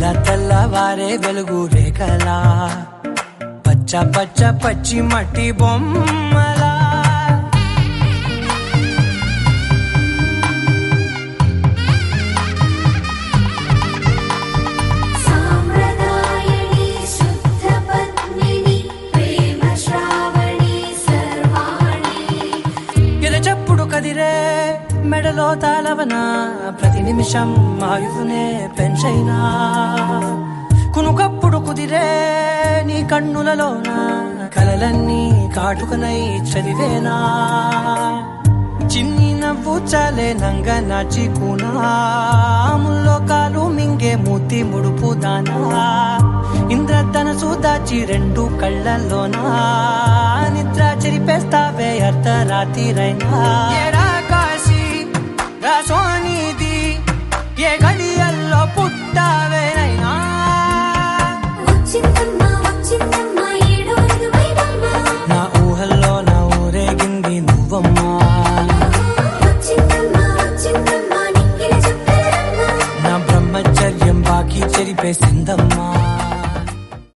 తెల్ల తెల్లవారే వెలుగు రేఖలా పచ్చ పచ్చ పచ్చి మట్టి బొమ్మలా ఎదచప్పుడు కదిరే మెడలో తాళవన ప్రతి నిమిషం ఆయుధునే పెంచైనా కునుకప్పుడు కుదిరే నీ కన్నులలోన కలలన్నీ కాటుకనై చదివేనా చిన్ని నవ్వు చాలే నంగ నాచి కూనాముల్లో కాలు మింగే మూతి ముడుపు దానా ఇంద్రధనసు దాచి రెండు కళ్ళల్లోనా నిద్ర చెరిపేస్తావే అర్ధరాత్రిరైనా ఏరా కాశీ రాసోనిది ఏ గడియల్లో పుట్టావే